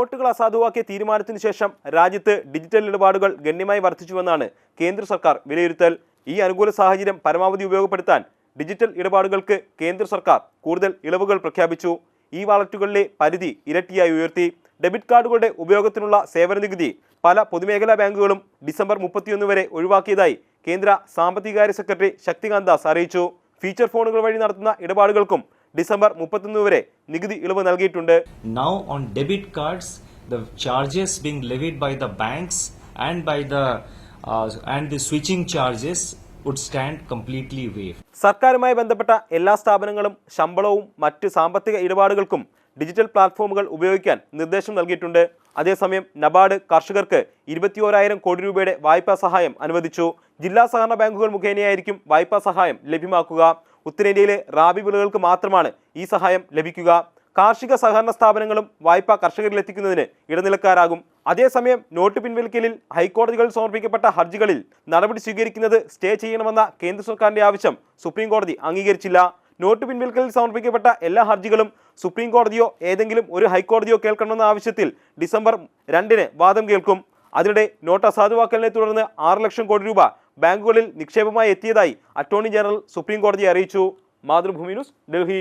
നോട്ടുകൾ അസാധുവാക്കിയ തീരുമാനത്തിനു ശേഷം രാജ്യത്ത് ഡിജിറ്റൽ ഇടപാടുകൾ ഗണ്യമായി വർദ്ധിച്ചുവെന്നാണ് കേന്ദ്ര സർക്കാർ വിലയിരുത്തൽ. ഈ അനുകൂല സാഹചര്യം പരമാവധി ഉപയോഗപ്പെടുത്താൻ ഡിജിറ്റൽ ഇടപാടുകൾക്ക് കേന്ദ്ര സർക്കാർ കൂടുതൽ ഇളവുകൾ പ്രഖ്യാപിച്ചു. ഈ വാലറ്റുകളിലെ പരിധി ഇരട്ടിയായി ഉയർത്തി. ഡെബിറ്റ് കാർഡുകളുടെ ഉപയോഗത്തിനുള്ള സേവന നികുതി പല പൊതുമേഖലാ ബാങ്കുകളും ഡിസംബർ 31 വരെ ഒഴിവാക്കിയതായി കേന്ദ്ര സാമ്പത്തികകാര്യ സെക്രട്ടറി ശക്തികാന്ത് ദാസ് അറിയിച്ചു. ഫീച്ചർ ഫോണുകൾ വഴി നടത്തുന്ന ഇടപാടുകൾക്കും ഡിസംബർ 31 വരെ നികുതി ഇളവ് നൽകിയിട്ടുണ്ട്. Now on debit cards, the charges being levied by the banks and by the switching charges would stand completely waived. സർക്കാരുമായി ബന്ധപ്പെട്ട എല്ലാ സ്ഥാപനങ്ങളും ശമ്പളവും മറ്റ് സാമ്പത്തിക ഇടപാടുകൾക്കും ഡിജിറ്റൽ പ്ലാറ്റ്ഫോമുകൾ ഉപയോഗിക്കാൻ നിർദ്ദേശം നൽകിയിട്ടുണ്ട്. അതേസമയം നബാർഡ് കർഷകർക്ക് 21,000 കോടി രൂപയുടെ വായ്പാ സഹായം അനുവദിച്ചു. ജില്ലാ സഹകരണ ബാങ്കുകൾ മുഖേനയായിരിക്കും വായ്പാ സഹായം ലഭ്യമാക്കുക. ഉത്തരേന്ത്യയിലെ റാബി വിളകൾക്ക് മാത്രമാണ് ഈ സഹായം ലഭിക്കുക. കാർഷിക സഹകരണ സ്ഥാപനങ്ങളും വായ്പ കർഷകരിലെത്തിക്കുന്നതിന് ഇടനിലക്കാരാകും. അതേസമയം നോട്ട് പിൻവലിക്കലിൽ ഹൈക്കോടതികളിൽ സമർപ്പിക്കപ്പെട്ട ഹർജികളിൽ നടപടി സ്വീകരിക്കുന്നത് സ്റ്റേ ചെയ്യണമെന്ന കേന്ദ്ര സർക്കാരിന്റെ ആവശ്യം സുപ്രീം കോടതി അംഗീകരിച്ചില്ല. നോട്ട് പിൻവലിക്കലിൽ സമർപ്പിക്കപ്പെട്ട എല്ലാ ഹർജികളും സുപ്രീം കോടതിയോ ഏതെങ്കിലും ഒരു ഹൈക്കോടതിയോ കേൾക്കണമെന്ന ആവശ്യത്തിൽ ഡിസംബർ 2 വാദം കേൾക്കും. അതിനിടെ നോട്ട് അസാധുവാക്കലിനെ തുടർന്ന് 6 ലക്ഷം കോടി രൂപ ബാങ്കുകളിൽ നിക്ഷേപമായി എത്തിയതായി അറ്റോർണി ജനറൽ സുപ്രീം കോടതിയെ അറിയിച്ചു. മാതൃഭൂമി ന്യൂസ്, ഡൽഹി.